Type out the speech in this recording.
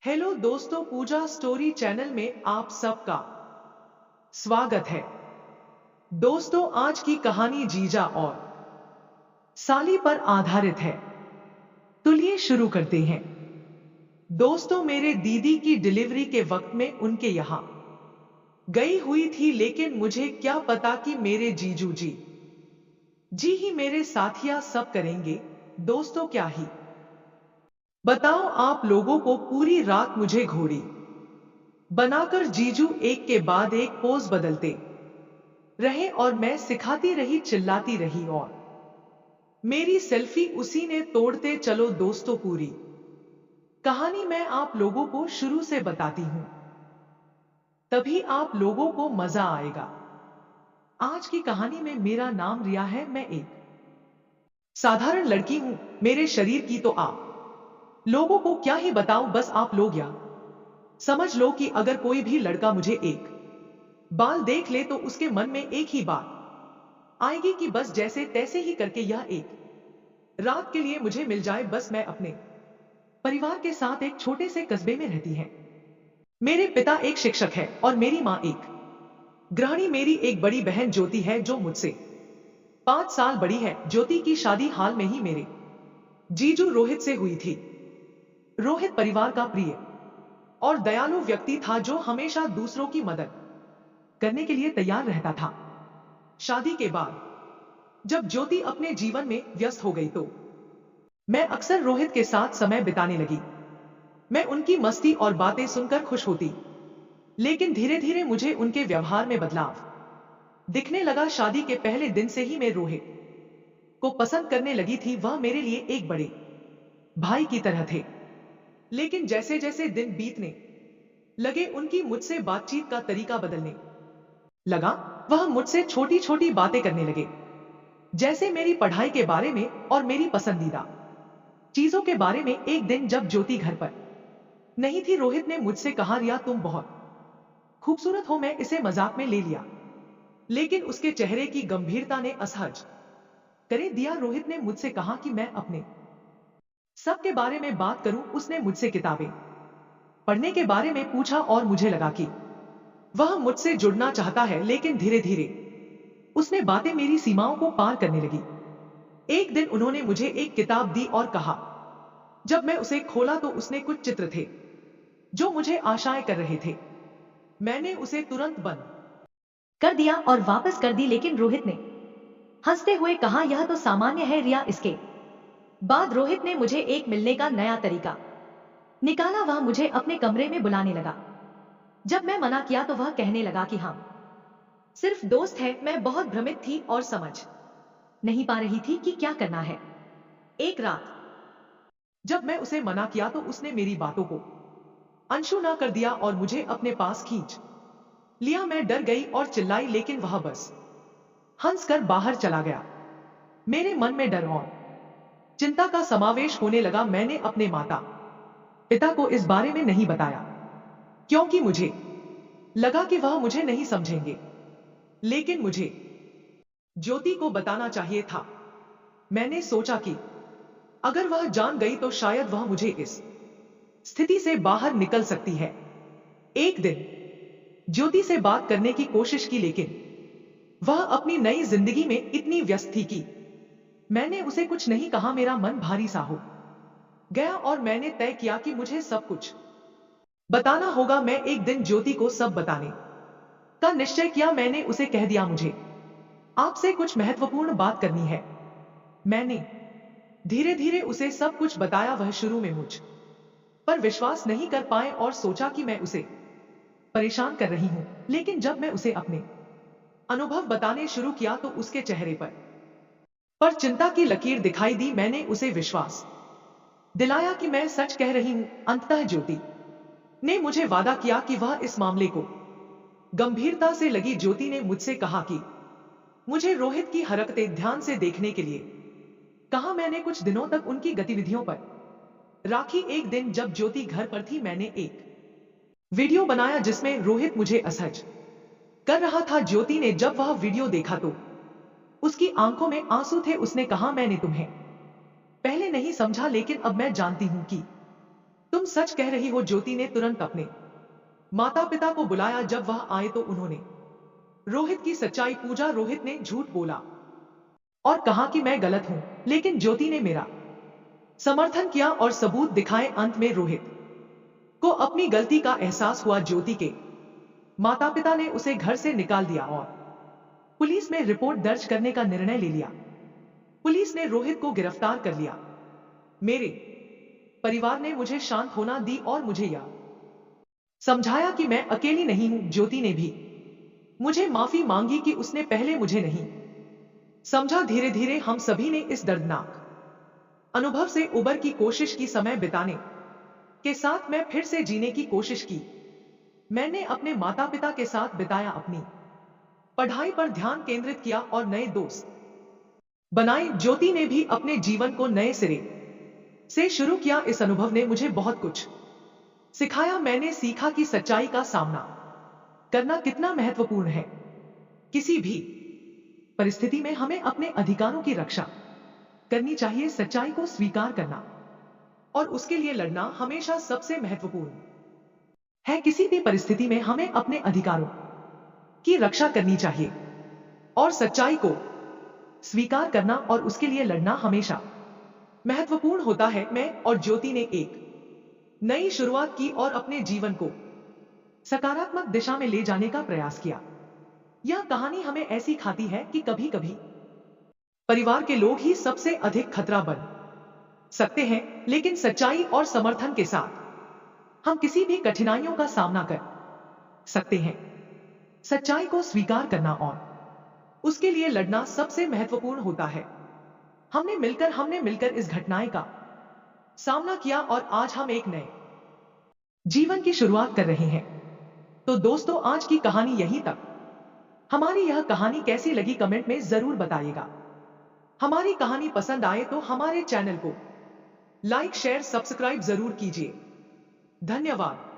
Hello दोस्तों, पूजा story channel में आप सबका स्वागत है। दोस्तों, आज की कहानी जीजा और साली पर आधारित है। तो लिए शुरू करते हैं। दोस्तों, मेरे दीदी की डिलीवरी के वक्त में उनके यहां गई हुई थी, लेकिन मुझे क्या पता कि मेरे जीजू जी ही मेरे साथिया सब करेंगे। दोस्तों, क्या ही बताओ आप लोगों को, पूरी रात मुझे घोड़ी बनाकर जीजू एक के बाद एक पोज बदलते रहे और मैं सिखाती रही, चिल्लाती रही और मेरी सेल्फी उसी ने तोड़ते। चलो दोस्तों, पूरी कहानी मैं आप लोगों को शुरू से बताती हूं, तभी आप लोगों को मजा आएगा। आज की कहानी में मेरा नाम रिया है। मैं एक साधारण लड़की हूं। मेरे शरीर की तो आप लोगों को क्या ही बताऊं। बस आप लोग या समझ लो कि अगर कोई भी लड़का मुझे एक बाल देख ले तो उसके मन में एक ही बात आएगी कि बस जैसे तैसे ही करके यह एक रात के लिए मुझे मिल जाए। बस मैं अपने परिवार के साथ एक छोटे से कस्बे में रहती हैं। मेरे पिता एक शिक्षक है और मेरी माँ एक गृहिणी। मेरी एक बड़ी बहन ज्योति है जो मुझसे 5 साल बड़ी है। ज्योति की शादी हाल में ही मेरे जीजू रोहित से हुई थी। रोहित परिवार का प्रिय और दयालु व्यक्ति था जो हमेशा दूसरों की मदद करने के लिए तैयार रहता था। शादी के बाद जब ज्योति अपने जीवन में व्यस्त हो गई तो मैं अक्सर रोहित के साथ समय बिताने लगी। मैं उनकी मस्ती और बातें सुनकर खुश होती, लेकिन धीरे धीरे मुझे उनके व्यवहार में बदलाव दिखने लगा। शादी के पहले दिन से ही मैं रोहित को पसंद करने लगी थी। वह मेरे लिए एक बड़े भाई की तरह थे, लेकिन जैसे जैसे दिन बीतने लगे उनकी मुझसे बातचीत का तरीका बदलने लगा। वह मुझसे छोटी छोटी बातें करने लगे, जैसे मेरी पढ़ाई के बारे में और मेरी पसंदीदा चीजों के बारे में। एक दिन जब ज्योति घर पर नहीं थी, रोहित ने मुझसे कहा, रिया तुम बहुत खूबसूरत हो। मैं इसे मजाक में ले लिया, लेकिन उसके चेहरे की गंभीरता ने असहज करे दिया। रोहित ने मुझसे कहा कि मैं अपने सब के बारे में बात करूं। उसने मुझसे किताबें पढ़ने के बारे में पूछा और मुझे लगा कि वह मुझसे जुड़ना चाहता है, लेकिन धीरे धीरे उसने बातें मेरी सीमाओं को पार करने लगी। एक दिन उन्होंने मुझे एक किताब दी और कहा, जब मैं उसे खोला तो उसने कुछ चित्र थे जो मुझे आशाएं कर रहे थे। मैंने उसे तुरंत बंद कर दिया और वापस कर दी, लेकिन रोहित ने हंसते हुए कहा, यह तो सामान्य है रिया। इसके बाद रोहित ने मुझे एक मिलने का नया तरीका निकाला। वह मुझे अपने कमरे में बुलाने लगा। जब मैं मना किया तो वह कहने लगा कि हम सिर्फ दोस्त हैं। मैं बहुत भ्रमित थी और समझ नहीं पा रही थी कि क्या करना है। एक रात जब मैं उसे मना किया तो उसने मेरी बातों को अनसुना कर दिया और मुझे अपने पास खींच लिया। मैं डर गई और चिल्लाई, लेकिन वह बस हंसकर बाहर चला गया। मेरे मन में डर और चिंता का समावेश होने लगा। मैंने अपने माता पिता को इस बारे में नहीं बताया, क्योंकि मुझे लगा कि वह मुझे नहीं समझेंगे, लेकिन मुझे ज्योति को बताना चाहिए था। मैंने सोचा कि अगर वह जान गई तो शायद वह मुझे इस स्थिति से बाहर निकल सकती है। एक दिन ज्योति से बात करने की कोशिश की, लेकिन वह अपनी नई जिंदगी में इतनी व्यस्त थी कि मैंने उसे कुछ नहीं कहा। मेरा मन भारी सा हो गया और मैंने तय किया कि मुझे सब कुछ बताना होगा। मैं एक दिन ज्योति को सब बताने का निश्चय किया। मैंने उसे कह दिया, मुझे आपसे कुछ महत्वपूर्ण बात करनी है। मैंने धीरे धीरे उसे सब कुछ बताया। वह शुरू में मुझ पर विश्वास नहीं कर पाए और सोचा कि मैं उसे परेशान कर रही हूं, लेकिन जब मैं उसे अपने अनुभव बताने शुरू किया तो उसके चेहरे पर चिंता की लकीर दिखाई दी। मैंने उसे विश्वास दिलाया कि मैं सच कह रही हूं। अंततः ज्योति ने मुझे वादा किया कि वह इस मामले को गंभीरता से लगी। ज्योति ने मुझसे कहा कि मुझे रोहित की हरकतें ध्यान से देखने के लिए कहा। मैंने कुछ दिनों तक उनकी गतिविधियों पर राखी। एक दिन जब ज्योति घर पर थी, मैंने एक वीडियो बनाया जिसमें रोहित मुझे असहज कर रहा था। ज्योति ने जब वह वीडियो देखा तो उसकी आंखों में आंसू थे। उसने कहा, मैंने तुम्हें पहले नहीं समझा, लेकिन अब मैं जानती हूं कि तुम सच कह रही हो। ज्योति ने तुरंत अपने माता पिता को बुलाया। जब वह आए तो उन्होंने रोहित की सच्चाई पूछा। रोहित ने झूठ बोला और कहा कि मैं गलत हूं, लेकिन ज्योति ने मेरा समर्थन किया और सबूत दिखाए। अंत में रोहित को अपनी गलती का एहसास हुआ। ज्योति के माता पिता ने उसे घर से निकाल दिया और पुलिस में रिपोर्ट दर्ज करने का निर्णय ले लिया। पुलिस ने रोहित को गिरफ्तार कर लिया। मेरे परिवार ने मुझे शांत होना दी और मुझे यह समझाया कि मैं अकेली नहीं हूं। ज्योति ने भी मुझे माफी मांगी कि उसने पहले मुझे नहीं समझा। धीरे धीरे हम सभी ने इस दर्दनाक अनुभव से उबर की कोशिश की। समय बिताने के साथ मैं फिर से जीने की कोशिश की। मैंने अपने माता पिता के साथ बिताया, अपनी पढ़ाई पर ध्यान केंद्रित किया और नए दोस्त बनाए। ज्योति ने भी अपने जीवन को नए सिरे से शुरू किया। इस अनुभव ने मुझे बहुत कुछ सिखाया। मैंने सीखा कि सच्चाई का सामना करना कितना महत्वपूर्ण है। किसी भी परिस्थिति में हमें अपने अधिकारों की रक्षा करनी चाहिए। सच्चाई को स्वीकार करना और उसके लिए लड़ना हमेशा सबसे महत्वपूर्ण है। किसी भी परिस्थिति में हमें अपने अधिकारों की रक्षा करनी चाहिए और सच्चाई को स्वीकार करना और उसके लिए लड़ना हमेशा महत्वपूर्ण होता है। मैं और ज्योति ने एक नई शुरुआत की और अपने जीवन को सकारात्मक दिशा में ले जाने का प्रयास किया। यह कहानी हमें ऐसी खाती है कि कभी कभी परिवार के लोग ही सबसे अधिक खतरा बन सकते हैं, लेकिन सच्चाई और समर्थन के साथ हम किसी भी कठिनाइयों का सामना कर सकते हैं। सच्चाई को स्वीकार करना और उसके लिए लड़ना सबसे महत्वपूर्ण होता है। हमने मिलकर इस घटनाएं का सामना किया और आज हम एक नए जीवन की शुरुआत कर रहे हैं। तो दोस्तों, आज की कहानी यहीं तक। हमारी यह कहानी कैसी लगी कमेंट में जरूर बताइएगा। हमारी कहानी पसंद आए तो हमारे चैनल को लाइक शेयर सब्सक्राइब जरूर कीजिए। धन्यवाद।